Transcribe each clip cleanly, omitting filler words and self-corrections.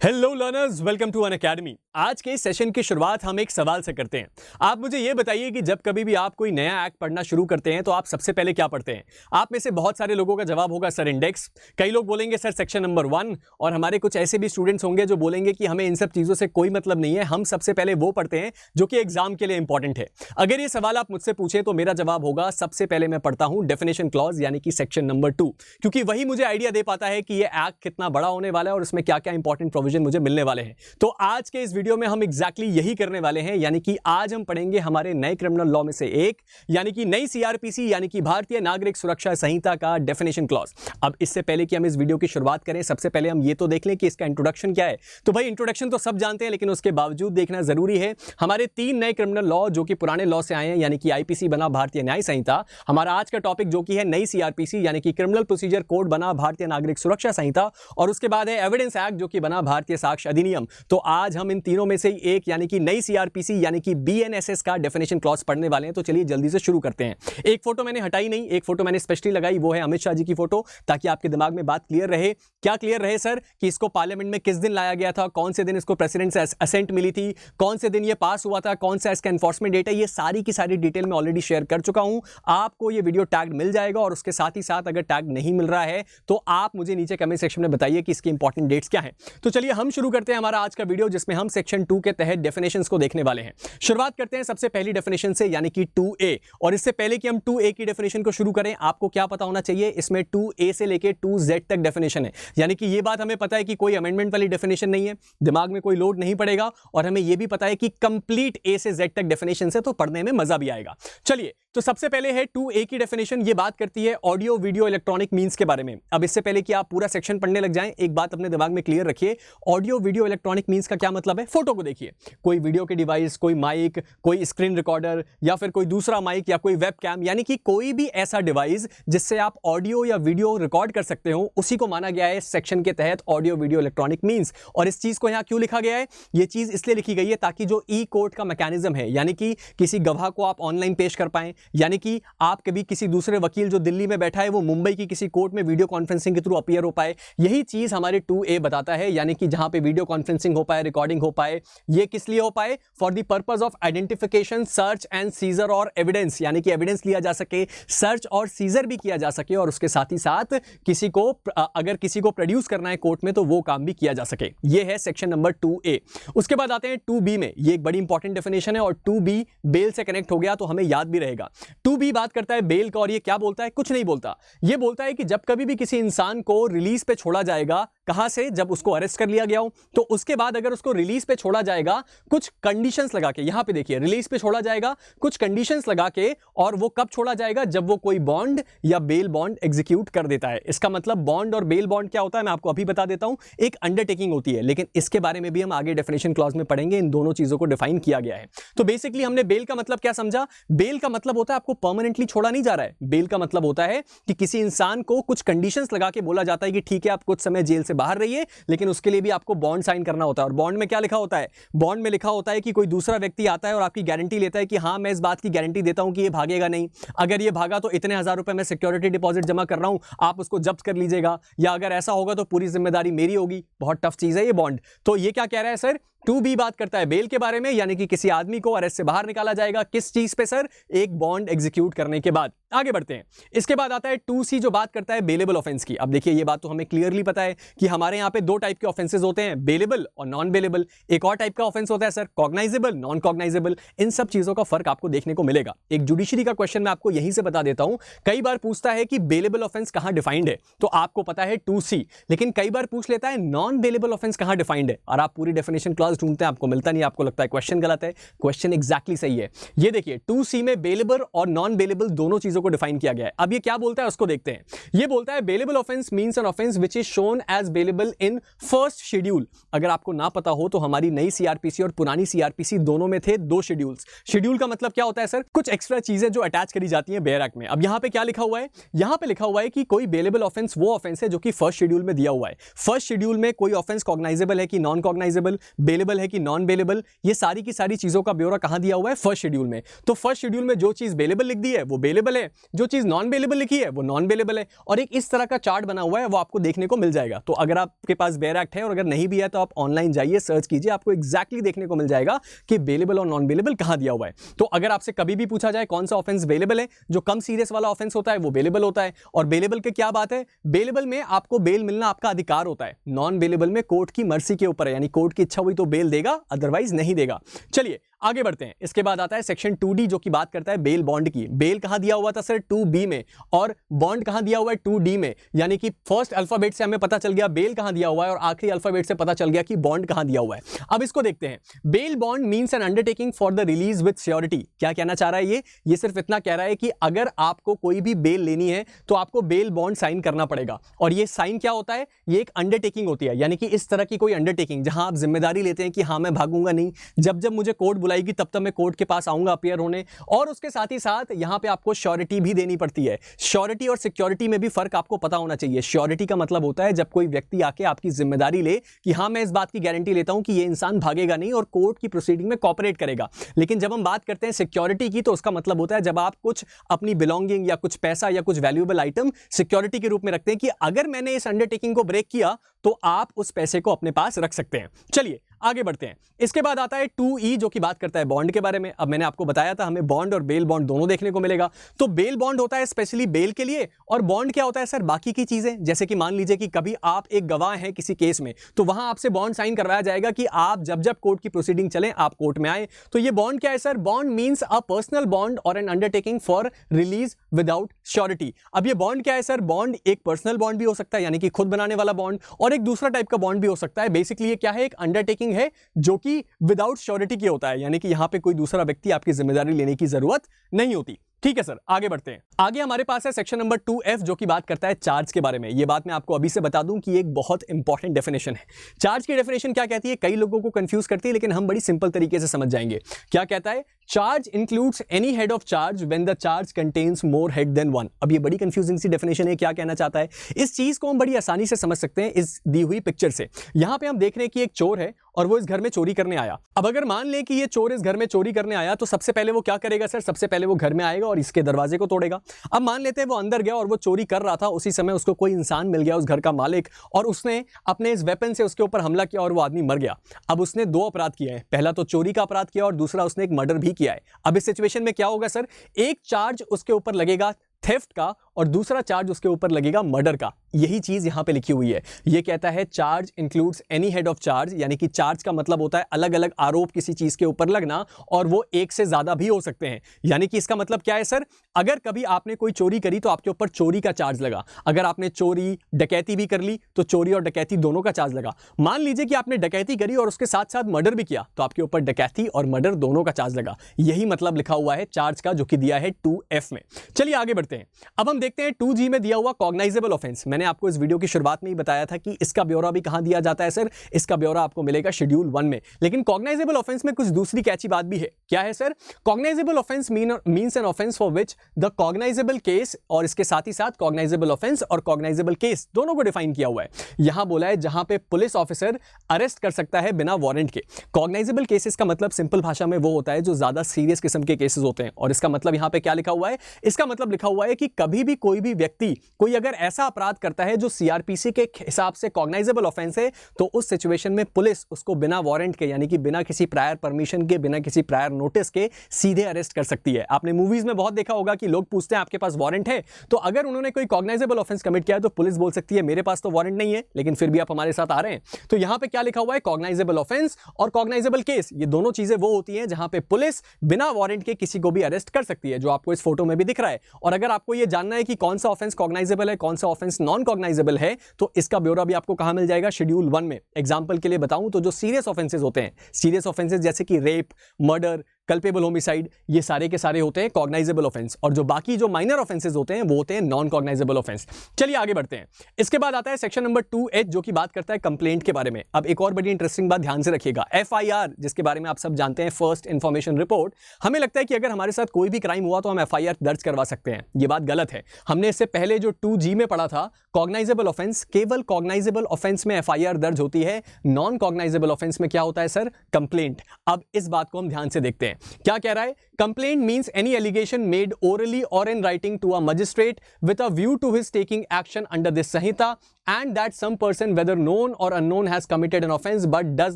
Hello learners, welcome to Unacademy. आज के इस सेशन की शुरुआत हम एक सवाल से करते हैं। आप मुझे यह बताइए कि जब कभी भी आप कोई नया एक्ट पढ़ना शुरू करते हैं तो आप सबसे पहले क्या पढ़ते हैं? आप में से बहुत सारे लोगों का जवाब होगा सर इंडेक्स, कई लोग बोलेंगे सर सेक्शन नंबर 1, और हमारे कुछ ऐसे भी स्टूडेंट्स होंगे जो बोलेंगे कि हमें इन सब चीजों से कोई मतलब नहीं है, हम सबसे पहले वो पढ़ते हैं जो कि एग्जाम के लिए इंपॉर्टेंट है। अगर ये सवाल आप मुझसे पूछे तो मेरा जवाब होगा सबसे पहले मैं पढ़ता हूं डेफिनेशन क्लॉज यानी कि सेक्शन नंबर 2, क्योंकि वही मुझे आइडिया दे पाता है कि ये एक्ट कितना बड़ा होने वाला है और इसमें क्या क्या इंपॉर्टेंट प्रोविजन मुझे मिलने वाले हैं। तो आज के इस वीडियो में हम एग्जैक्टली यही करने वाले हैं, यानी कि आज हम पढ़ेंगे हमारे नए क्रिमिनल लॉ में से एक, यानी कि नई सीआरपीसी यानी कि भारतीय नागरिक सुरक्षा संहिता का डेफिनेशन क्लॉज। अब इससे पहले कि हम इस वीडियो की शुरुआत करें, सबसे पहले हम ये तो देख लें कि इसका इंट्रोडक्शन क्या है। तो भाई इंट्रोडक्शन तो सब जानते हैं, लेकिन उसके बावजूद देखना जरूरी है। हमारे 3 नए क्रिमिनल लॉ जो कि पुराने लॉ से आए हैं, यानी कि आईपीसी बना भारतीय न्याय संहिता, हमारा आज का टॉपिक जो कि है नई सीआरपीसी यानी कि क्रिमिनल प्रोसीजर कोड बना भारतीय नागरिक सुरक्षा संहिता, और उसके बाद है एविडेंस एक्ट जो कि बना भारतीय साक्ष्य अधिनियम। तो आज हम इन तीनों में से एक यानी कि नई सीआरपीसी यानी कि बीएनएसएस का डेफिनेशन क्लॉज पढ़ने वाले हैं। तो चलिए जल्दी से शुरू करते हैं। एक फोटो मैंने हटाई नहीं, एक फोटो मैंने स्पेशली लगाई, वो है अमित शाह जी की फोटो, ताकि आपके दिमाग में बात क्लियर रहे। क्या क्लियर रहे सर? कि इसको पार्लियामेंट में किस दिन लाया गया था, कौन से दिन इसको प्रेसिडेंट से असेंट मिली थी, कौन से दिन ये पास हुआ था, कौन सा इसका एनफोर्समेंट डेट है, ये सारी की सारी डिटेल में ऑलरेडी शेयर कर चुका हूं। आपको ये वीडियो टैग मिल जाएगा, और उसके साथ ही साथ अगर टैग नहीं मिल रहा है तो आप मुझे नीचे कमेंट सेक्शन में बताइए कि इसके इंपॉर्टेंट डेट्स क्या हैं। तो चलिए हम शुरू करते हैं हमारा आज का वीडियो, जिसमें हम सेक्शन 2 के तहत डेफिनेशंस को देखने वाले हैं। शुरुआत करते हैं सबसे पहली डेफिनेशन से, यानी कि 2A। और इससे पहले कि हम 2A की डेफिनेशन को शुरू करें, आपको क्या पता होना चाहिए, इसमें 2A से लेके 2Z तक डेफिनेशन है। यानी कि ये बात हमें पता है कि कोई अमेंडमेंट वाली डेफिनेशन नहीं है, दिमाग में कोई लोड नहीं पड़ेगा, और हमें यह भी पता है कि कंप्लीट A से Z तक डेफिनेशन है, तो पढ़ने में मजा भी आएगा। चलिए, तो सबसे पहले है 2A की डेफिनेशन। ये बात करती है ऑडियो वीडियो इलेक्ट्रॉनिक मींस के बारे में। अब इससे पहले कि आप पूरा सेक्शन पढ़ने लग जाएं, एक बात अपने दिमाग में क्लियर रखिए, ऑडियो वीडियो इलेक्ट्रॉनिक मींस का क्या मतलब है। फोटो को देखिए, कोई वीडियो के डिवाइस, कोई माइक, कोई स्क्रीन रिकॉर्डर, या फिर कोई दूसरा माइक या कोई वेबकैम, यानी कि कोई भी ऐसा डिवाइस जिससे आप ऑडियो या वीडियो रिकॉर्ड कर सकते हो, उसी को माना गया है सेक्शन के तहत ऑडियो वीडियो इलेक्ट्रॉनिक मींस। और इस चीज को यहां क्यों लिखा गया है? यह चीज इसलिए लिखी गई है ताकि जो ई कोर्ट का मैकेनिज्म है, यानी कि किसी गवाह को आप ऑनलाइन पेश कर पाएं, यानी कि आप कभी किसी दूसरे वकील जो दिल्ली में बैठा है वो मुंबई की किसी कोर्ट में वीडियो कॉन्फ्रेंसिंग के थ्रू अपीयर हो पाए, यही चीज हमारे 2A बताता है। यानी कि जहां पे वीडियो कॉन्फ्रेंसिंग हो पाए, रिकॉर्डिंग हो पाए, ये किस लिए हो पाए? For the purpose of identification, search and seizure और एविडेंस, यानी कि एविडेंस लिया जा सके, सर्च और सीजर भी किया जा सके, और उसके साथ ही साथ किसी को अगर किसी को प्रोड्यूस करना है कोर्ट में तो वो काम भी किया जा सके। ये है सेक्शन नंबर 2A। उसके बाद आते हैं 2B में। ये एक बड़ी इंपॉर्टेंट डेफिनेशन है, और 2B बेल से कनेक्ट हो गया तो हमें याद भी रहेगा। 2B बात करता है बेल का, और ये क्या बोलता है? कुछ नहीं बोलता। ये बोलता है कि जब कभी भी किसी इंसान को रिलीज पे छोड़ा जाएगा, कहां से? जब उसको अरेस्ट कर लिया गया हो, तो उसके बाद अगर उसको रिलीज पे छोड़ा जाएगा कुछ कंडीशंस लगा के, यहां पे देखिए रिलीज पे छोड़ा जाएगा कुछ कंडीशंस लगा के, और वो कब छोड़ा जाएगा? जब वो कोई बॉन्ड या बेल बॉन्ड एग्जीक्यूट कर देता है। इसका मतलब बॉन्ड और बेल बॉन्ड क्या होता है मैं आपको अभी बता देता हूं, एक अंडरटेकिंग होती है, लेकिन इसके बारे में भी हम आगे डेफिनेशन क्लॉज में पढ़ेंगे। इन दोनों चीजों को डिफाइन किया गया है। तो बेसिकली हमने बेल का मतलब क्या समझा? बेल का मतलब होता है आपको परमानेंटली छोड़ा नहीं जा रहा है। बेल का मतलब होता है कि किसी इंसान को कुछ कंडीशंस लगा के बोला जाता है कि ठीक है आप कुछ समय जेल से बाहर रहिए, लेकिन उसके लिए भी आपको बॉन्ड साइन करना होता है। और बॉन्ड में क्या लिखा होता है? बॉन्ड में लिखा होता है कि कोई दूसरा व्यक्ति आता है और आपकी गारंटी लेता है कि हां मैं इस बात की गारंटी देता हूं कि ये भागेगा नहीं, अगर ये भागा तो इतने हजार रुपए मैं सिक्योरिटी डिपॉजिट जमा कर रहा हूं, आप उसको जब्त कर लीजिएगा, या अगर ऐसा होगा तो पूरी जिम्मेदारी मेरी होगी। बहुत टफ चीज है ये बॉन्ड। तो ये क्या कह रहा है सर? 2B बात करता है बेल के बारे में, यानी कि किसी आदमी को अरेस्ट से बाहर निकाला जाएगा किस चीज पे सर? एक बॉन्ड एग्जीक्यूट करने के बाद। आगे बढ़ते हैं। इसके बाद आता है 2C जो बात करता है बेलेबल ऑफेंस की। अब देखिए ये बात तो हमें क्लियरली पता है कि हमारे यहां पे 2 टाइप के ऑफेंसेस होते हैं, बेलेबल और नॉन बेलेबल। एक और टाइप का ऑफेंस होता है सर कॉग्नाइजेबल, नॉन कॉग्नाइजेबल। इन सब चीजों का फर्क आपको देखने को मिलेगा। एक जुडिशरी का क्वेश्चन मैं आपको यहीं से बता देता हूं, कई बार पूछता है कि बेलेबल ऑफेंस कहां डिफाइंड है, तो आपको पता है 2C, लेकिन कई बार पूछ लेता है नॉन बेलेबल ऑफेंस कहां डिफाइंड है, और आप पूरी डेफिनेशन क्लॉज ढूंढते हैं, आपको मिलता नहीं, आपको लगता है क्वेश्चन गलत है। क्वेश्चन एग्जैक्टली सही है। ये देखिए 2C में बेलेबल और नॉन बेलेबल दोनों चीजों को डिफाइन किया गया है। अब ये क्या बोलता है उसको देखते हैं। ये बोलता है bailable offence means an offence which is shown as bailable in first schedule. अगर आपको ना पता हो तो हमारी नई सीआरपीसी और पुरानी सीआरपीसी दोनों में थे 2 शेड्यूल्स। शेड्यूल का मतलब क्या होता है सर? कुछ एक्स्ट्रा चीजें जो अटैच करी जाती हैं बेयर एक्ट में। अब यहां पे क्या लिखा हुआ है? यहां पे लिखा हुआ है कि कोई बेलेबल ऑफेंस वो ऑफेंस है जो कि फर्स्ट शेड्यूल में दिया हुआ है। फर्स्ट शेड्यूल में कोई ऑफेंस कॉग्नाइजेबल है कि नॉन कॉग्नाइजेबल, बेलेबल है कि नॉन बेलेबल, ये सारी की सारी चीजों का ब्यौरा कहां दिया हुआ है? फर्स्ट शेड्यूल में। तो फर्स्ट शेड्यूल में जो चीज बेलेबल लिख दी है वो बेलेबल है, जो चीज नॉन बेलेबल लिखी है वो नॉन बेलेबल है, और एक इस तरह का चार्ट बना हुआ है वो आपको देखने को मिल जाएगा। तो अगर आपके पास बेयर एक्ट है और अगर नहीं भी है तो आप ऑनलाइन जाइए, सर्च कीजिए, आपको एग्जैक्टली देखने को मिल जाएगा कि बेलेबल और नॉन बेलेबल कहां दिया हुआ है। तो अगर आपसे कभी भी पूछा जाए कौन सा ऑफेंस बेलेबल है, जो कम सीरियस वाला ऑफेंस होता है वो बेलेबल होता है। और बेलेबल की क्या बात है, बेलेबल में आपको बेल मिलना आपका अधिकार होता है, नॉन बेलेबल में कोर्ट की मर्जी के ऊपर है, यानी कोर्ट की इच्छा हुई तो बेल देगा, अदरवाइज नहीं देगा। चलिए आगे बढ़ते हैं। इसके बाद आता है सेक्शन 2D जो कि बात करता है बेल बॉन्ड की। बेल कहां दिया हुआ था सर, 2B में, और बॉन्ड कहां दिया हुआ है 2D में, यानी कि फर्स्ट अल्फाबेट से हमें पता चल गया बेल कहां दिया हुआ है और आखिरी अल्फाबेट से पता चल गया कि बॉन्ड कहां दिया हुआ है। अब इसको देखते हैं। Bail bond means N undertaking for the release with surety. क्या कहना चाह रहा है ये सिर्फ इतना कह रहा है कि अगर आपको कोई भी बेल लेनी है तो आपको बेल बॉन्ड साइन करना पड़ेगा। और ये साइन क्या होता है, ये एक अंडरटेकिंग होती है, यानी कि इस तरह की कोई अंडरटेकिंग जहां आप जिम्मेदारी लेते हैं कि हां मैं भागूंगा नहीं, जब जब मुझे कोर्ट बुलाएगी तब तब मैं कोर्ट के पास आऊंगा अपीयर होने। और उसके साथ ही साथ यहां पे आपको श्योरिटी भी देनी पड़ती है। श्योरिटी और सिक्योरिटी में भी फर्क आपको पता होना चाहिए। श्योरिटी का मतलब होता है जब कोई व्यक्ति आके आपकी जिम्मेदारी ले कि हां मैं इस बात की गारंटी लेता हूं कि ये इंसान भागेगा नहीं और कोर्ट की प्रोसीडिंग में कोऑपरेट करेगा। लेकिन जब हम बात करते हैं सिक्योरिटी की तो उसका मतलब होता है जब आप कुछ अपनी बिलोंगिंग या कुछ पैसा या कुछ वैल्यूएबल आइटम सिक्योरिटी के रूप में रखते हैं कि अगर मैंने इस अंडरटेकिंग को ब्रेक किया तो आप उस पैसे को अपने पास रख सकते हैं। चलिए आगे बढ़ते हैं। इसके बाद आता है 2E जो कि बात करता है बॉन्ड के बारे में। अब मैंने आपको बताया था हमें बॉन्ड और बेल बॉन्ड दोनों देखने को मिलेगा। तो बेल बॉन्ड होता है स्पेशली बेल के लिए, और बॉन्ड क्या होता है सर, बाकी की चीजें। जैसे कि मान लीजिए कि कभी आप एक गवाह हैं किसी केस में, तो वहां आपसे बॉन्ड साइन करवाया जाएगा कि आप जब जब कोर्ट की प्रोसीडिंग चले आप कोर्ट में आए। तो ये बॉन्ड क्या है sir, bond means a personal bond और an undertaking for release without surety. अब ये बॉन्ड क्या है सर, बॉन्ड एक पर्सनल बॉन्ड भी हो सकता है, यानी कि खुद बनाने वाला बॉन्ड, और एक दूसरा टाइप का बॉन्ड भी हो सकता है। बेसिकली ये क्या है, एक अंडरटेकिंग है जो कि विदाउट श्योरिटी की होता है, यानी कि यहां पे कोई दूसरा व्यक्ति आपकी जिम्मेदारी लेने की जरूरत नहीं होती। ठीक है सर, आगे बढ़ते हैं। आगे हमारे पास है सेक्शन नंबर 2F जो कि बात करता है चार्ज के बारे में। यह बात मैं आपको अभी से बता दूं कि एक बहुत इंपॉर्टेंट डेफिनेशन है। चार्ज की डेफिनेशन क्या कहती है, कई लोगों को कंफ्यूज करती है, लेकिन हम बड़ी सिंपल तरीके से समझ जाएंगे। क्या कहता है, charge includes any head of charge when the charge contains more head than one. अब ये बड़ी कंफ्यूजिंग सी डेफिनेशन है, क्या कहना चाहता है, इस चीज को हम बड़ी आसानी से समझ सकते हैं इस दी हुई पिक्चर से। यहां पे हम देख रहे हैं कि एक चोर है और वो इस घर में चोरी करने आया। अब अगर मान लें कि ये चोर इस घर में चोरी करने आया तो सबसे पहले वो क्या करेगा सर, सबसे पहले वो घर में आएगा और इसके दरवाजे को तोड़ेगा। अब मान लेते हैं वो अंदर गया और वो चोरी कर रहा था, उसी समय उसको कोई इंसान मिल गया, उस घर का मालिक, और उसने अपने इस वेपन से उसके ऊपर हमला किया और वो आदमी मर गया। अब उसने दो अपराध किए हैं, पहला तो चोरी का अपराध किया और दूसरा उसने एक मर्डर भी किया है। अब इस सिचुएशन में क्या होगा सर, एक चार्ज उसके ऊपर लगेगा थेफ्ट का और दूसरा चार्ज उसके ऊपर लगेगा मर्डर का। यही चीज यहां पे लिखी हुई है। ये कहता है charge includes any head of charge, यानी कि चार्ज का मतलब होता है अलग अलग आरोप किसी चीज के ऊपर लगना, और वो एक से ज्यादा भी हो सकते हैं। यानी कि इसका मतलब क्या है सर, अगर कभी आपने कोई चोरी करी तो आपके ऊपर चोरी का चार्ज लगा, अगर आपने चोरी डकैती भी कर ली तो चोरी और डकैती दोनों का चार्ज लगा। मान लीजिए कि आपने डकैती करी और उसके साथ साथ मर्डर भी किया तो आपके ऊपर डकैती और मर्डर दोनों का चार्ज लगा। यही मतलब लिखा हुआ है चार्ज का, जो कि दिया है 2F में। चलिए आगे बढ़ते हैं। अब हम देखते हैं 2G में दिया हुआ कॉग्नाइजेबल ऑफेंस। मैंने आपको इस वीडियो की शुरुआत में ही बताया था कि इसका ब्यौरा भी कहां दिया जाता है सर, इसका ब्यौरा आपको मिलेगा शेड्यूल 1 में। लेकिन कॉग्नाइजेबल ऑफेंस में कुछ दूसरी कैची बात भी है। क्या है sir, cognisable offence means an offence for which the cognisable case, और इसके साथ ही साथ कॉग्नाइजेबल ऑफेंस और कॉग्नाइजेबल केस दोनों को डिफाइन किया हुआ है। यहां बोला है जहां पे पुलिस ऑफिसर अरेस्ट कर सकता है बिना वारंट के। कॉग्नाइजेबल केसेस का मतलब सिंपल भाषा में वो होता है जो ज्यादा सीरियस किस्म के केसेस होते हैं। और इसका मतलब यहां पे क्या लिखा हुआ है, इसका मतलब लिखा हुआ है कि कभी भी कोई भी व्यक्ति कोई अगर ऐसा अपराध करता है जो सीआरपीसी के हिसाब से कॉग्नाइजेबल ऑफेंस है, तो उस सिचुएशन में पुलिस उसको बिना वारंट के, यानी कि बिना किसी प्रायर परमिशन के, बिना किसी प्रायर नोटिस के सीधे अरेस्ट कर सकती है। आपने मूवीज में बहुत देखा होगा कि लोग पूछते हैं आपके पास वारंट है, तो अगर उन्होंने कोई कॉग्नाइजेबल ऑफेंस कमिट किया है तो पुलिस बोल सकती है मेरे पास तो वारंट नहीं है, लेकिन फिर भी आप हमारे साथ आ रहे हैं। तो यहां पे क्या लिखा हुआ है, कॉग्नाइजेबल ऑफेंस और कॉग्नाइजेबल केस, ये दोनों चीजें वो होती हैं जहां पे पुलिस बिना वारंट के किसी को भी अरेस्ट कर सकती है, जो आपको इस फोटो में भी दिख रहा है। और अगर आपको ये जानना है कि कौन सा ऑफेंस कॉग्नाइजेबल है, कौन सा ऑफेंस नॉन कॉग्नाइजेबल है, तो इसका ब्यौरा भी आपको कहां मिल जाएगा, शेड्यूल 1 में। एग्जांपल के लिए बताऊं तो जो सीरियस ऑफेंसेस होते हैं, सीरियस ऑफेंसेस जैसे कि रेप, मर्डर, कल्पेबल होमिसाइड, ये सारे के सारे होते हैं कॉग्नाइजेबल ऑफेंस, और जो बाकी जो माइनर ऑफेंसेस होते हैं वो होते हैं नॉन कॉग्नाइजेबल ऑफेंस। चलिए आगे बढ़ते हैं। इसके बाद आता है सेक्शन नंबर 2H जो कि बात करता है कंप्लेंट के बारे में। अब एक और बड़ी इंटरेस्टिंग बात ध्यान से रखिएगा, FIR जिसके बारे में आप सब जानते हैं, फर्स्ट इंफॉर्मेशन रिपोर्ट। हमें लगता है कि अगर हमारे साथ कोई भी क्राइम हुआ तो हम FIR दर्ज करवा सकते हैं। ये बात गलत है। हमने इससे पहले जो 2G में पढ़ा था, कॉग्नाइजेबल ऑफेंस, केवल कॉग्नाइजेबल ऑफेंस में FIR दर्ज होती है, नॉन कॉग्नाइजेबल ऑफेंस में क्या होता है सर, कंप्लेंट। अब इस बात को हम ध्यान से देखते हैं। हैं। क्या कह रहा है? Complaint means any allegation made orally और in writing to a magistrate with a view to his taking action under this Sanhita and that some person whether known or unknown has committed an offense but does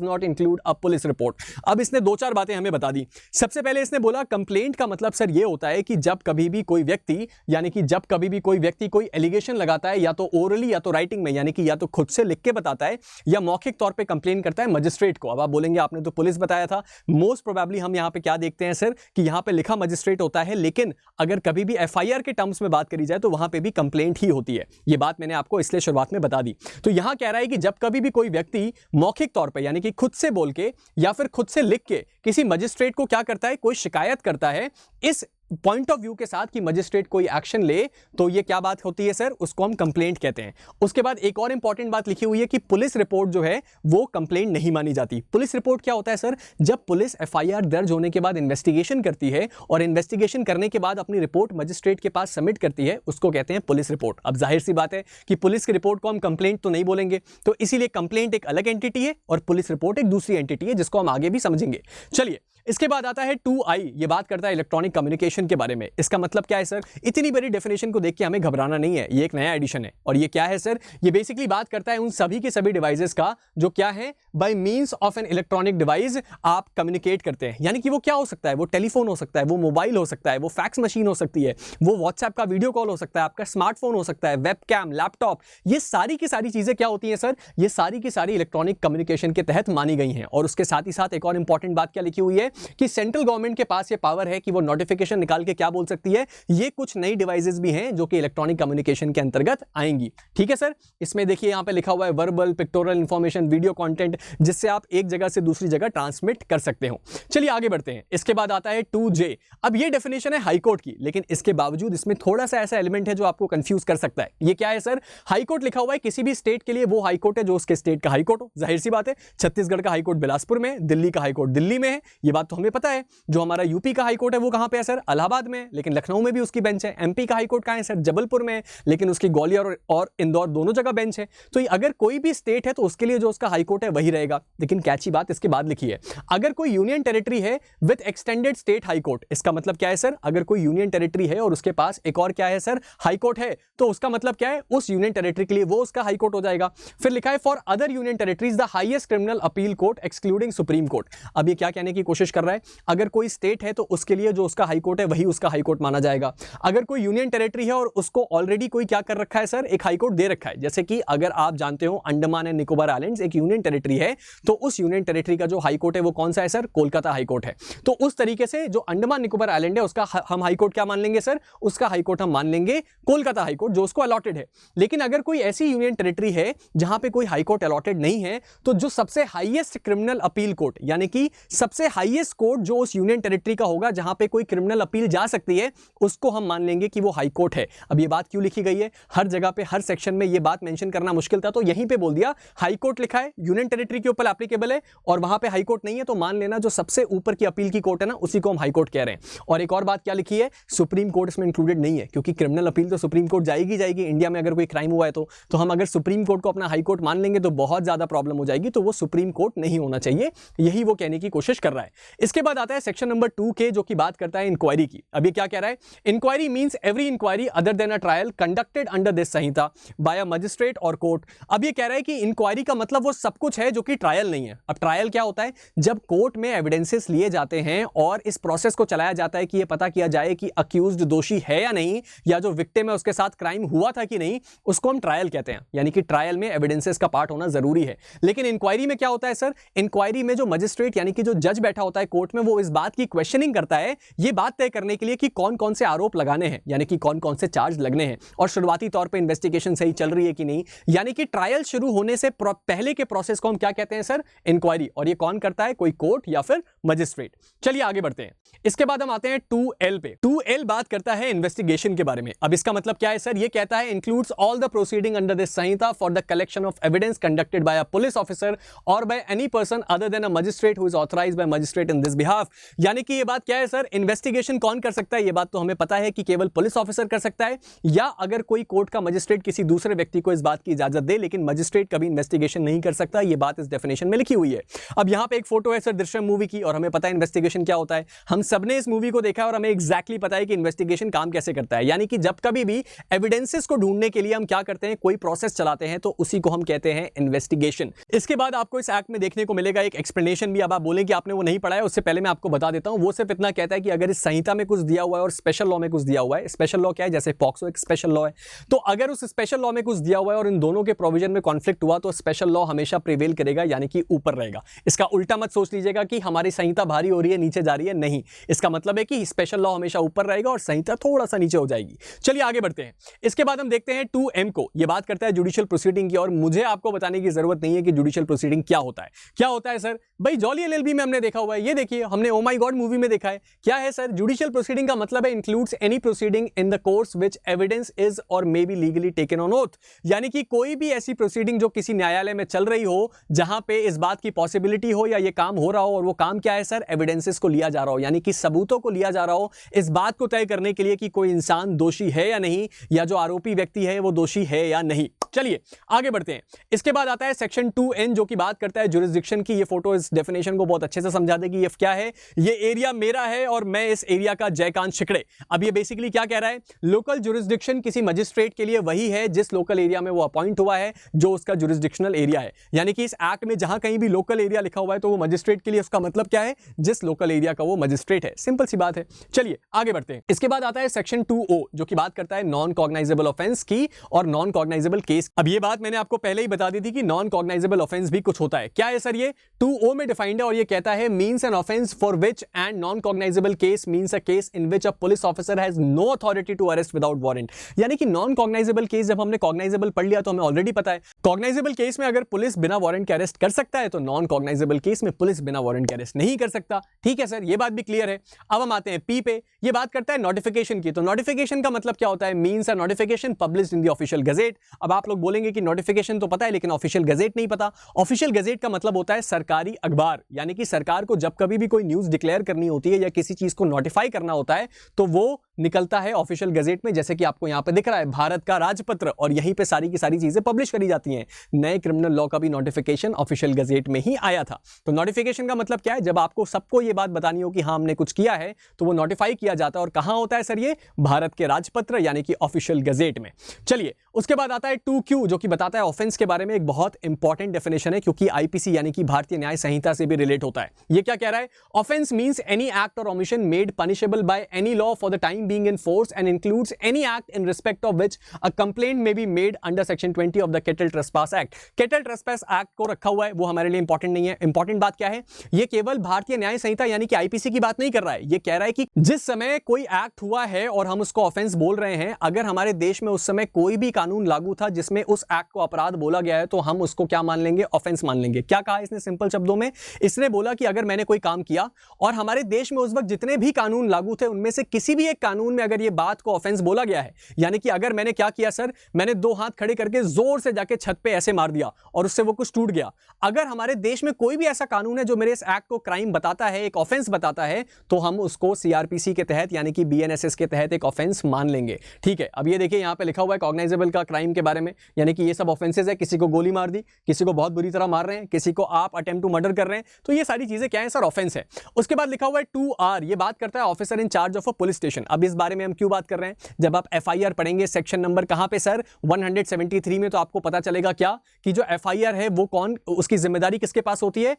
not include a police report। अब इसने दो चार बातें हमें बता दी। सबसे पहले इसने बोला कंप्लेंट का मतलब सर ये होता है कि जब कभी भी कोई व्यक्ति, यानी कि जब कभी भी कोई व्यक्ति कोई एलिगेशन लगाता है, या तो ओरली या तो राइटिंग में, यानी कि या तो खुद से लिख के बताता है या मौखिक तौर पर कंप्लेन करता है मजिस्ट्रेट को। अब आप बोलेंगे आपने तो पुलिस बताया था, मोस्ट प्रोबेबली हम यहां पर क्या देखते हैं सर कि यहां पर लिखा मजिस्ट्रेट होता है, लेकिन अगर कभी भी FIR के टर्म्स में बात करी जाए तो वहां पर भी कंप्लेंट ही होती है। यह बात मैंने आपको इसलिए शुरुआत में बता दी। तो यहां कह रहा है कि जब कभी भी कोई व्यक्ति मौखिक तौर पे, यानी कि खुद से बोल के या फिर खुद से लिख के किसी मजिस्ट्रेट को क्या करता है, कोई शिकायत करता है इस पॉइंट ऑफ व्यू के साथ कि मजिस्ट्रेट कोई एक्शन ले, तो ये क्या बात होती है सर, उसको हम कंप्लेंट कहते हैं। उसके बाद एक और इंपॉर्टेंट बात लिखी हुई है कि पुलिस रिपोर्ट जो है वो कंप्लेंट नहीं मानी जाती। पुलिस रिपोर्ट क्या होता है सर? जब पुलिस FIR दर्ज होने के बाद इन्वेस्टिगेशन करती है और इन्वेस्टिगेशन करने के बाद अपनी रिपोर्ट मजिस्ट्रेट के पास सबमिट करती है, उसको कहते हैं पुलिस रिपोर्ट। अब जाहिर सी बात है कि पुलिस की रिपोर्ट को हम कंप्लेंट तो नहीं बोलेंगे, तो इसीलिए कंप्लेंट एक अलग एंटिटी है और पुलिस रिपोर्ट एक दूसरी एंटिटी है, जिसको हम आगे भी समझेंगे। चलिए, इसके बाद आता है 2I, ये बात करता है इलेक्ट्रॉनिक कम्युनिकेशन के बारे में। इसका मतलब क्या है सर? इतनी बड़ी डेफिनेशन को देख के हमें घबराना नहीं है, ये एक नया एडिशन है। और ये क्या है सर? ये बेसिकली बात करता है उन सभी के सभी डिवाइसेस का जो क्या है, by means of an electronic device आप कम्युनिकेट करते हैं। यानी कि वो क्या हो सकता है? वो टेलीफोन हो सकता है, वो मोबाइल हो सकता है, वो फैक्स मशीन हो सकती है, वो व्हाट्सएप का वीडियो कॉल हो सकता है, आपका स्मार्टफोन हो सकता है, वेबकैम, लैपटॉप, ये सारी की सारी चीजें क्या होती हैं सर? ये सारी की सारी इलेक्ट्रॉनिक कम्युनिकेशन के तहत मानी गई हैं। और उसके साथ ही साथ एक और इंपॉर्टेंट बात क्या लिखी हुई है कि सेंट्रल गवर्नमेंट के पास ये पावर है कि वो नोटिफिकेशन निकाल के क्या बोल सकती है, ये कुछ नई डिवाइसेस भी हैं जो कि इलेक्ट्रॉनिक कम्युनिकेशन के अंतर्गत आएंगी। ठीक है सर? इसमें देखिए यहां पे लिखा हुआ है verbal, pectoral information, video content, जिससे आप एक जगह से दूसरी जगह ट्रांसमिट कर सकते हो। चलिए आगे बढ़ते हैं। इसके बाद आता है 2J। अब ये डेफिनेशन है हाईकोर्ट की, लेकिन इसके बावजूद इसमें थोड़ा सा ऐसा एलिमेंट है जो आपको कंफ्यूज कर सकता है। ये क्या है सर? हाईकोर्ट लिखा हुआ है, किसी भी स्टेट के लिए वो हाईकोर्ट है जो उसके स्टेट का हाईकोर्ट हो। जाहिर सी बात है, छत्तीसगढ़ का हाईकोर्ट बिलासपुर में, दिल्ली का हाईकोर्ट दिल्ली में है, ये बात तो हमें पता है। जो हमारा यूपी का हाईकोर्ट है वो कहां पे है सर? इलाहाबाद में, लेकिन लखनऊ में भी उसकी बेंच है। MP का हाईकोर्ट कहां है सर? जबलपुर में, लेकिन उसकी ग्वालियर और इंदौर दोनों जगह बेंच है। तो अगर कोई भी स्टेट है तो उसके लिए जो उसका हाईकोर्ट है वही रहेगा। लेकिन कैची बात इसके बाद लिखी है, अगर कोई यूनियन टेरिटरी है विद एक्सटेंडेड स्टेट हाईकोर्ट। इसका मतलब क्या है सर? अगर कोई यूनियन टेरिटरी है और उसके पास एक और क्या है सर? हाईकोर्ट है, तो उसका मतलब क्या है? उस यूनियन टेरिटरी के लिए वो उसका हाईकोर्ट हो जाएगा। फिर लिखा है for other union territories the highest criminal appeal court excluding supreme court. अब ये क्या कहने की कोशिश कर रहा है? अगर कोई स्टेट है तो उसके लिए जो उसका हाईकोर्ट है वही उसका हाईकोर्ट माना जाएगा। अगर कोई यूनियन टेरिटरी है और उसको ऑलरेडी कोई क्या कर रखा है सर? एक हाईकोर्ट दे रखा है। जैसे कि अगर आप जानते हो अंडमान एंड निकोबार आइलैंड्स एक यूनियन टेरिटरी है, तो उस यूनियन टेरिटरी का जो हाईकोर्ट है वो कौन सा है सर? कोलकाता हाईकोर्ट है। तो उस तरीके से जो अंडमान निकोबार आइलैंड है उसका हम हाईकोर्ट क्या मान लेंगे सर? उसका हाईकोर्ट हम मान लेंगे कोलकाता हाईकोर्ट, जो उसको अलॉटेड है। लेकिन अगर कोई ऐसी यूनियन टेरिटरी है जहां पे कोई हाईकोर्ट अलॉटेड नहीं है, तो जो सबसे हाईएस्ट क्रिमिनल अपील कोर्ट, यानी कि सबसे हाईएस्ट कोर्ट जो उस यूनियन टेरिटरी का होगा जहां पे कोई क्रिमिनल अपील जा सकती है, उसको हम मान लेंगे कि वो हाई कोर्ट है। अब ये बात क्यों लिखी गई है? हर जगह पे हर सेक्शन में ये बात मेंशन करना मुश्किल था, तो यहीं पे बोल दिया हाई कोर्ट लिखा है, यूनियन टेरिटरी के ऊपर एप्लीकेबल है, और वहां पे हाई कोर्ट नहीं है तो मान लेना जो सबसे ऊपर की अपील की कोर्ट है ना, उसी को हम हाई कोर्ट कह रहे हैं। और एक और बात क्या लिखी है? सुप्रीम कोर्ट इसमें इंक्लूडेड नहीं है, क्योंकि क्रिमिनल अपील तो सुप्रीम कोर्ट जाएगी इंडिया में। अगर कोई क्राइम हुआ है तो हम अगर सुप्रीम कोर्ट को अपना हाई कोर्ट मान लेंगे तो बहुत ज्यादा प्रॉब्लम हो जाएगी, तो वो सुप्रीम कोर्ट नहीं होना चाहिए, यही वो कहने की कोशिश कर रहा है। इसके बाद आता है सेक्शन नंबर 2K जो कि बात करता है इंक्वायरी की। अब ये क्या कह रहा है? Inquiry means every inquiry other than a trial conducted under this Sanhita by a magistrate or court. अब ये कह रहा है कि इंक्वायरी का मतलब वो सब कुछ है जो कि ट्रायल नहीं है। अब ट्रायल क्या होता है? जब कोर्ट में एविडेंसेस लिए जाते हैं और इस प्रोसेस को चलाया जाता है कि ये पता किया जाए कि अक्यूज्ड दोषी है या नहीं, या जो विक्टिम है उसके साथ क्राइम हुआ था कि नहीं, उसको हम ट्रायल कहते हैं। यानी कि ट्रायल में एविडेंसेस का पार्ट होना जरूरी है। लेकिन इंक्वायरी में क्या होता है सर? इंक्वायरी में जो मजिस्ट्रेट यानी कि जो जज बैठा होता है कोर्ट में, वो इस बात की क्वेश्चनिंग करता है, ये बात तय करने के लिए कि कौन कौन से आरोप लगाने हैं, यानी कि कौन कौन से चार्ज लगने हैं, और शुरुआती तौर पे इन्वेस्टिगेशन सही चल रही है कि नहीं। यानी कि ट्रायल शुरू होने से पहले के प्रोसेस को हम क्या कहते हैं सर? इंक्वायरी। और ये कौन करता है? कोई कोर्ट या फिर मजिस्ट्रेट। चलिए आगे बढ़ते हैं। इसके बाद हम आते हैं 2L पे। 2L बात करता है इन्वेस्टिगेशन के बारे में। अब इसका मतलब क्या है सर? ये कहता है includes all the proceeding under this Sanhita for the collection of evidence conducted by a police officer और by any person other than a magistrate who is authorised by magistrate investigate in this behalf. यानी कि ये बात क्या है sir, investigation कौन कर सकता है, ये बात तो हमें पता है कि केवल पुलिस ऑफिसर कर सकता है, या अगर कोई कोर्ट का मजिस्ट्रेट किसी दूसरे व्यक्ति को इस बात की इजाजत दे, लेकिन मजिस्ट्रेट कभी इन्वेस्टिगेशन नहीं कर सकता। ये बात इस डेफिनेशन में लिखी हुई है। अब यहां पे एक फोटो है सर दृश्यम मूवी की, और हमें पता है इन्वेस्टिगेशन क्या होता है। हम सबने इस मूवी को देखा है और हमें एग्जैक्टली पता है कि इन्वेस्टिगेशन काम कैसे करता है। यानी कि जब कभी भी एविडेंसेस को ढूंढने के लिए हम क्या करते हैं, कोई प्रोसेस चलाते हैं, तो उसी को हम कहते हैं इन्वेस्टिगेशन। इसके बाद आपको इस एक्ट में देखने को मिलेगा एक एक्सप्लेनेशन भी। अब आप बोलें कि आपने वो नहीं पढ़ा है, उससे पहले मैं आपको बता देता हूं। वो सिर्फ इतना कहता है कि अगर इस संहिता में कुछ दिया हुआ है और स्पेशल लॉ में कुछ दिया हुआ है, स्पेशल लॉ क्या है, जैसे पॉक्सो एक स्पेशल लॉ है, तो अगर उस स्पेशल लॉ में कुछ दिया हुआ है और इन दोनों के प्रोविजन में कॉन्फ्लिक्ट हुआ तो स्पेशल लॉ हमेशा प्रिवेल करेगा, यानी कि ऊपर रहेगा। इसका उल्टा मत सोच लीजिएगा कि हमारी संहिता भारी हो रही है, नीचे जा रही है, नहीं। इसका मतलब है कि स्पेशल लॉ हमेशा ऊपर रहेगा और संहिता थोड़ा सा नीचे हो जाएगी। चलिए आगे बढ़ते हैं। इसके बाद हम देखते हैं 2M को। यह बात करता है जुडिशियल प्रोसीडिंग की, और मुझे आपको बताने की जरूरत नहीं है कि जुडिशियल प्रोसीडिंग क्या होता है। क्या होता है सर, भाई जॉली एलएलबी में हमने देखा हुआ है, ये देखिए हमने ओ माय गॉड मूवी में देखा है। क्या है सर, जुडिशियल प्रोसीडिंग का मतलब है includes any proceeding in the course which evidence is और may be legally taken on oath. यानी कि कोई भी ऐसी प्रोसीडिंग जो किसी न्यायालय में चल रही हो, जहां पे इस बात की पॉसिबिलिटी हो या ये काम हो रहा हो, और वो काम क्या है सर, एविडेंसेस को लिया जा रहा हो, यानी कि सबूतों को लिया जा रहा हो इस बात को तय करने के लिए कि कोई इंसान दोषी है या नहीं, या जो आरोपी व्यक्ति है वो दोषी है या नहीं। चलिए आगे बढ़ते हैं। इसके बाद आता है सेक्शन 2N जो कि बात करता है जुरिस्डिक्शन की। ये फोटो इस डेफिनेशन को बहुत अच्छे से समझा देगी। ये क्या है, ये एरिया मेरा है और मैं इस एरिया का जयकांत शिकड़े। अब ये बेसिकली क्या कह रहा है, लोकल जुरिस्डिक्शन किसी मजिस्ट्रेट के लिए वही है जिस लोकल एरिया में वो अपॉइंट हुआ है, जो उसका जुरिस्डिक्शनल एरिया है। यानी कि इस एक्ट में जहां कहीं भी लोकल एरिया लिखा हुआ है तो वो मजिस्ट्रेट के लिए उसका मतलब क्या है, जिस लोकल एरिया का वो मजिस्ट्रेट है। सिंपल सी बात है। चलिए आगे बढ़ते हैं। इसके बाद आता है सेक्शन 2O जो कि बात करता है नॉन कॉग्नाइजेबल ऑफेंस की और नॉन कॉग्नाइजेबल केस। अब ये बात मैंने आपको पहले ही बता दी थी कि नॉन कॉग्नाइजेबल ऑफेंस भी कुछ होता है। क्या है सर, ये 2O में डिफाइंड है और ये कहता है means an offence for which and non cognizable case means a case in which a police officer has no authority to arrest without warrant. यानी कि नॉन कॉग्नाइजेबल केस, जब हमने कॉग्नाइजेबल पढ़ लिया तो हमें ऑलरेडी पता है कॉग्नाइजेबल केस में अगर पुलिस बिना वारंट के अरेस्ट कर सकता है, तो नॉन कॉग्नाइजेबल केस में पुलिस बिना वारंट के अरेस्ट नहीं कर सकता। ठीक है सर, ये बात भी क्लियर है। अब हम आते हैं P पे। ये बात करता है नोटिफिकेशन की। तो नोटिफिकेशन का मतलब क्या होता है, means a notification published in the official gazette. अब आप लोग बोलेंगे कि नोटिफिकेशन तो पता है लेकिन ऑफिशियल गजेट नहीं पता। ऑफिशियल गजेट का मतलब होता है सरकारी अखबार। यानी कि सरकार को जब कभी भी कोई न्यूज डिक्लेयर करनी होती है या किसी चीज को नोटिफाई करना होता है तो वो निकलता है ऑफिशियल गजेट में। जैसे कि आपको यहां पे दिख रहा है भारत का राजपत्र, और यहीं पे सारी की सारी चीजें पब्लिश करी जाती हैं। नए क्रिमिनल लॉ का भी नोटिफिकेशन ऑफिशियल गजेट में ही आया था। तो नोटिफिकेशन का मतलब क्या है, जब आपको सबको ये बात बतानी हो कि हाँ हमने कुछ किया है तो वो नोटिफाई किया जाता है। और कहां होता है सर, ये भारत के राजपत्र यानी कि ऑफिशियल गजेट में। चलिए उसके बाद आता है 2Q जो कि बताता है ऑफेंस के बारे में। एक बहुत इंपॉर्टेंट डेफिनेशन है क्योंकि आईपीसी यानी कि भारतीय न्याय संहिता से भी रिलेट होता है। ये क्या कह रहा है, ऑफेंस मींस एनी एक्ट और omission made punishable by any law for the time being in force and includes any act in respect of which a complaint may be made under section 20 of the kettle trespass act. Kettle trespass act को रखा हुआ है, वो हमारे लिए important नहीं है। Important बात क्या है, ये केवल भारतीय न्याय संहिता यानी कि आईपीसी की बात नहीं कर रहा है। ये कह रहा है कि जिस समय कोई एक्ट हुआ है और हम उसको ऑफेंस बोल रहे हैं, अगर हमारे देश में उस समय कोई भी कानून लागू था जिसमें उस एक्ट को अपराध बोला गया है, तो हम उसको क्या मान लेंगे, ऑफेंस मान लेंगे। क्या कहा इसने सिंपल शब्दों में, इसने बोला कि अगर मैंने कोई काम किया और हमारे देश में उस वक्त जितने भी कानून लागू थे उनमें से किसी भी एक कानून में अगर ये बात को ऑफेंस बोला गया है, यानी कि अगर मैंने क्या किया सर, मैंने दो हाथ खड़े करके जोर से जाके छत पे ऐसे मार दिया और उससे वो कुछ टूट गया, अगर हमारे देश में कोई भी ऐसा कानून है जो मेरे इस एक्ट को क्राइम बताता है, एक ऑफेंस बताता है, तो हम उसको सीआरपीसी के तहत यानी कि बीएनएसएस के तहत एक ऑफेंस मान लेंगे। ठीक है, अब ये देखिए यहां पे लिखा हुआ है कॉग्नाइजेबल का क्राइम के बारे में, यानी कि ये सब ऑफेंसेस है। किसी को गोली मार दी, किसी को बहुत बुरी तरह मार रहे हैं, किसी को आप अटेम्प्ट टू मर्डर कर रहे हैं, तो ये सारी चीजें क्या है सर, ऑफेंस है। उसके बाद लिखा हुआ है 2R, ये बात करता है officer in charge of a police station. अब इस बारे में हम क्यों बात कर रहे हैं, जब आप एफआईआर पढ़ेंगे सेक्शन नंबर कहां पे सर 173 में, तो आपको पता चलेगा क्या कि जो एफआईआर है वो कौन, उसकी जिम्मेदारी किसके पास होती है,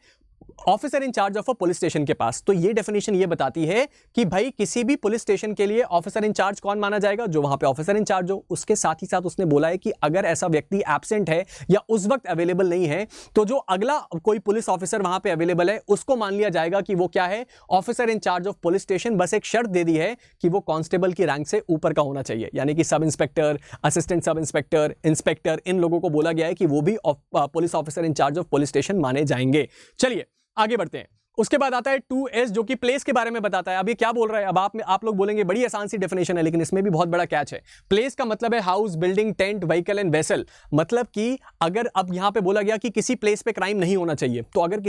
officer in charge of a police station के पास। तो ये डेफिनेशन ये बताती है कि भाई किसी भी पुलिस स्टेशन के लिए ऑफिसर इन चार्ज कौन माना जाएगा, जो वहां पे ऑफिसर इन चार्ज हो। उसके साथ ही साथ उसने बोला है कि अगर ऐसा व्यक्ति एब्सेंट है या उस वक्त अवेलेबल नहीं है, तो जो अगला कोई पुलिस ऑफिसर वहां पे अवेलेबल है उसको मान लिया जाएगा कि वो क्या है, officer in charge of police station. बस एक शर्त दे दी है कि वो कांस्टेबल की रैंक से ऊपर का होना चाहिए, यानी कि sub inspector, assistant sub inspector, inspector, इन लोगों को बोला गया है कि वो भी police officer in charge of police station माने जाएंगे। चलिए आगे बढ़ते हैं। उसके बाद आता है 2S जो कि प्लेस के बारे में बताता है। अब ये क्या बोल रहा है, अब आप लोग बोलेंगे बड़ी आसान सी डेफिनेशन है, लेकिन इसमें भी बहुत बड़ा कैच है। प्लेस का मतलब है house, building, tent, vehicle and vessel. मतलब कि अगर अब यहां पे बोला गया कि किसी प्लेस पे क्राइम नहीं होना चाहिए, तो अगर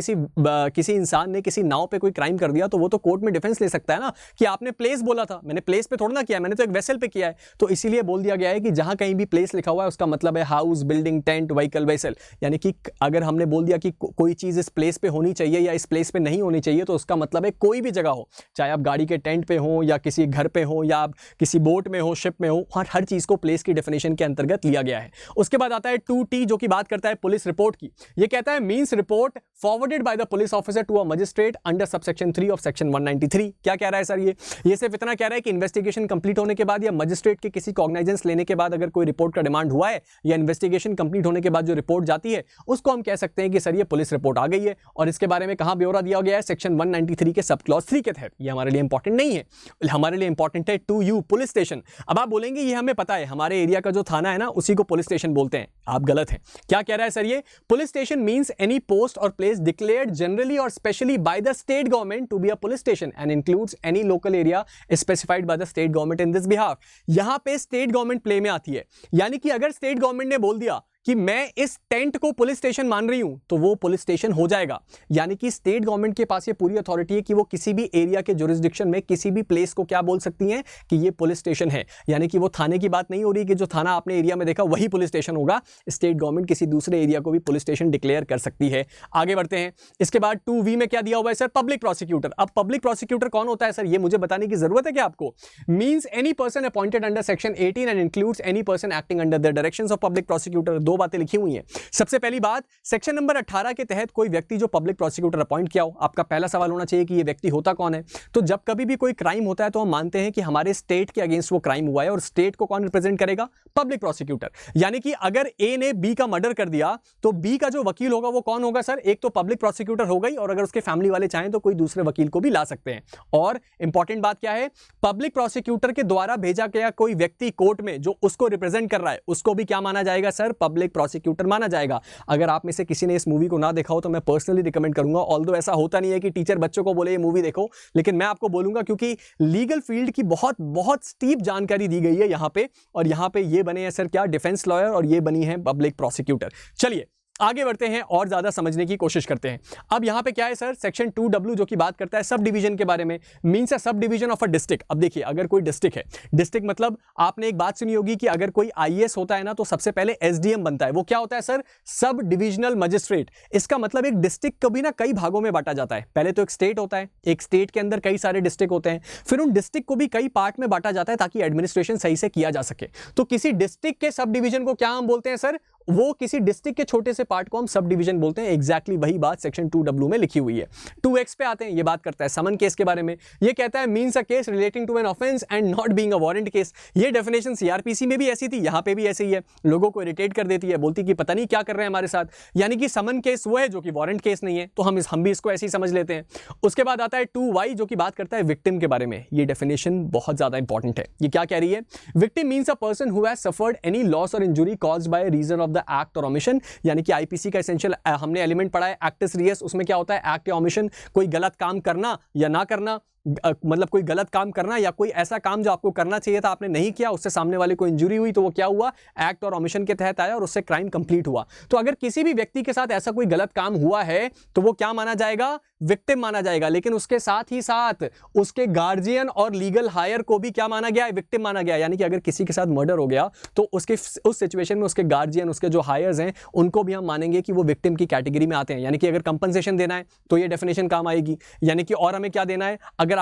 किसी इंसान ने किसी नाव पे कोई क्राइम कर दिया तो वो तो कोर्ट में डिफेंस ले सकता है ना कि आपने प्लेस बोला था, मैंने प्लेस पे थोड़ा ना किया, मैंने तो एक वेसल पे किया है। तो इसीलिए बोल दिया गया है कि जहां कहीं भी प्लेस लिखा हुआ है उसका मतलब है house, building, tent, vehicle, vessel. यानी कि अगर हमने बोल दिया कि कोई चीज इस प्लेस पे होनी चाहिए या इस प्लेस पे नहीं होनी चाहिए, तो उसका मतलब है कोई भी जगह हो, चाहे आप गाड़ी के टेंट पे हो या किसी घर पे हो या आप किसी बोट में हो, शिप में हो, हर चीज को प्लेस की डेफिनेशन के अंतर्गत लिया गया है। उसके बाद आता है 2T जो कि बात करता है पुलिस रिपोर्ट की। ये कहता है means report forwarded by the police officer to a magistrate under subsection 3 of section 193। क्या कह रहा है सर ये सिर्फ इतना कह रहा है कि इन्वेस्टिगेशन कंप्लीट होने के बाद या मजिस्ट्रेट के किसी कॉग्नाइजेंस लेने के बाद अगर कोई रिपोर्ट का डिमांड हुआ है या इन्वेस्टिगेशन कंप्लीट होने के बाद जो रिपोर्ट जाती है उसको हम कह सकते हैं कि सर ये पुलिस रिपोर्ट आ गई है। और इसके बारे में कहां ब्यौरा दिया गया है, सेक्शन 193 के सब क्लॉज 3 के तहत। ये हमारे लिए इंपॉर्टेंट नहीं है, हमारे लिए इंपॉर्टेंट है 2U पुलिस स्टेशन। अब आप बोलेंगे ये हमें पता है, हमारे एरिया का जो थाना है ना उसी को पुलिस स्टेशन बोलते हैं। आप गलत हैं। क्या कह रहा है सर ये, police station means any post or place declared generally or specially by the state government to be a police station and includes any local area specified by the state government in this behalf. यहां पे state government play में आती है। यानी कि अगर state government ने बोल दिया कि मैं इस टेंट को पुलिस स्टेशन मान रही हूं तो वो पुलिस स्टेशन हो जाएगा। यानी कि स्टेट गवर्नमेंट के पास ये पूरी अथॉरिटी है कि वो किसी भी एरिया के जुरिस्डिक्शन में किसी भी प्लेस को क्या बोल सकती हैं कि ये पुलिस स्टेशन है। यानी कि वो थाने की बात नहीं हो रही कि जो थाना आपने एरिया में देखा वही पुलिस स्टेशन होगा। स्टेट गवर्नमेंट किसी दूसरे एरिया को भी पुलिस स्टेशन डिक्लेयर कर सकती है। आगे बढ़ते हैं। इसके बाद 2V में क्या दिया हुआ है सर, पब्लिक प्रोसिक्यूटर। अब पब्लिक प्रोसिक्यूटर कौन होता है सर, ये मुझे बताने की जरूरत है क्या आपको। Means any person appointed under section 18 and includes any person acting under the directions of public prosecutor. दो बातें लिखी हुई हैं। सबसे पहली बात, सेक्शन नंबर 18 के तहत कोई व्यक्ति जो पब्लिक प्रोसिक्यूटर अपॉइंट किया हो, आपका पहला सवाल होना चाहिए कि यह व्यक्ति होता कौन है। तो जब कभी भी कोई क्राइम होता है तो हम मानते हैं कि हमारे स्टेट के अगेंस्ट वो क्राइम हुआ है और स्टेट को कौन रिप्रेजेंट करेगा, पब्लिक प्रोसिक्यूटर। यानी कि अगर ए ने बी का मर्डर कर दिया तो बी का जो वकील होगा वो कौन होगा सर, एक तो पब्लिक प्रोसिक्यूटर हो गई, और अगर उसके फैमिली वाले चाहें तो कोई दूसरे वकील को भी ला सकते हैं। और इंपॉर्टेंट बात क्या है, पब्लिक प्रोसिक्यूटर के द्वारा भेजा गया कोई व्यक्ति कोर्ट में जो उसको रिप्रेजेंट कर रहा है उसको भी क्या माना जाएगा सर, पब्लिक प्रोसिक्यूटर माना जाएगा। अगर आप में से किसी ने इस मूवी को ना देखा हो तो मैं पर्सनली रिकमेंड करूंगा। ऑल्दो ऐसा होता नहीं है कि टीचर बच्चों को बोले ये मूवी देखो, लेकिन मैं आपको बोलूंगा क्योंकि लीगल फील्ड की बहुत बहुत स्टीप जानकारी दी गई है यहां पे। और यहां पे ये बने हैं सर क्या, डिफेंस लॉयर, और ये बनी है पब्लिक प्रोसिक्यूटर। चलिए आगे बढ़ते हैं और ज्यादा समझने की कोशिश करते हैं। अब यहां पे क्या है सर, सेक्शन 2W जो कि बात करता है सब डिवीजन के बारे में। Means a sub division of a district. अब देखिए, अगर कोई डिस्ट्रिक्ट है, डिस्ट्रिक्ट मतलब आपने एक बात सुनी होगी कि अगर कोई IAS होता है ना तो सबसे पहले SDM बनता है। वो क्या होता है सर, सब डिविजनल मजिस्ट्रेट। इसका मतलब एक डिस्ट्रिक्ट को भी ना कई भागों में बांटा जाता है। पहले तो एक स्टेट होता है, एक स्टेट के अंदर कई सारे डिस्ट्रिक्ट होते हैं, फिर उन डिस्ट्रिक्ट को भी कई पार्ट में बांटा जाता है ताकि एडमिनिस्ट्रेशन सही से किया जा सके। तो किसी डिस्ट्रिक्ट के सब डिवीजन को क्या हम बोलते हैं सर, वो किसी डिस्ट्रिक्ट के छोटे से पार्ट को हम सब डिवीजन बोलते हैं। एग्जैक्टली वही बात सेक्शन 2W में लिखी हुई है। 2X पे आते हैं, ये बात करता है समन केस के बारे में। ये कहता है means a case relating to an offence and not being a warrant case. ये डेफिनेशन CRPC में भी ऐसी थी, यहां पे भी ऐसी ही है। लोगों को इरिटेट कर देती है, बोलती कि पता नहीं क्या कर रहे हैं हमारे साथ। यानी कि समन केस वो है जो कि वारंट केस नहीं है, तो हम भी इसको ऐसे ही समझ लेते हैं। उसके बाद आता है 2Y जो कि बात करता है विक्टिम के बारे में। ये डेफिनेशन बहुत ज्यादा इंपॉर्टेंट है। ये क्या कह रही है, victim means a person who has suffered any loss और injury caused by reason of the act और ओमिशन। यानी कि IPC का एसेंशियल हमने एलिमेंट पढ़ा है एक्टिस रियस, उसमें क्या होता है, एक्ट या ओमिशन, कोई गलत काम करना या ना करना। मतलब कोई गलत काम करना या कोई ऐसा काम जो आपको करना चाहिए था आपने नहीं किया, उससे सामने वाले को इंजरी हुई, तो वो क्या हुआ, एक्ट और ओमिशन के तहत आया और उससे क्राइम कंप्लीट हुआ। तो अगर किसी भी व्यक्ति के साथ ऐसा कोई गलत काम हुआ है तो वो क्या माना जाएगा, विक्टिम माना जाएगा। लेकिन उसके साथ ही साथ उसके गार्जियन और लीगल हायर को भी क्या माना गया है, विक्टिम माना गया। यानी कि अगर किसी के साथ मर्डर हो गया तो उसके उस सिचुएशन में उसके गार्जियन, उसके जो हायर्स हैं, उनको भी हम मानेंगे कि वो विक्टिम की कैटेगरी में आते हैं। यानी कि अगर कंपनसेशन देना है तो ये डेफिनेशन काम आएगी। यानी कि और हमें क्या देना है, अगर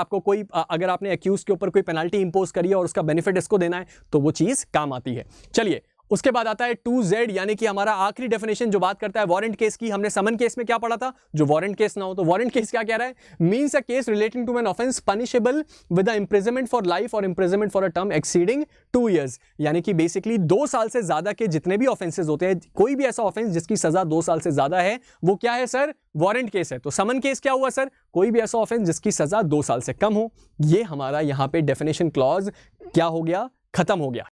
आपने एक्यूज के ऊपर कोई पेनल्टी इंपोज करी है और उसका बेनिफिट इसको देना है तो वो चीज काम आती है। चलिए उसके बाद आता है 2Z यानी कि हमारा आखिरी डेफिनेशन जो बात करता है वारंट केस की। हमने समन केस में क्या पढ़ा था, जो वारंट केस ना हो। तो वारंट केस क्या कह रहा है, means a case relating to an offence punishable with imprisonment for life और imprisonment for a term exceeding 2 years। यानी कि बेसिकली 2 साल से ज्यादा के जितने भी ऑफेंसेस होते हैं, कोई भी ऐसा ऑफेंस जिसकी सजा 2 साल से ज्यादा है, वो क्या है सर, वारंट केस है। तो समन केस क्या हुआ सर, कोई भी ऐसा ऑफेंस जिसकी सजा 2 साल से कम हो। ये हमारा यहां पे डेफिनेशन क्लॉज क्या हो गया, खत्म हो गया।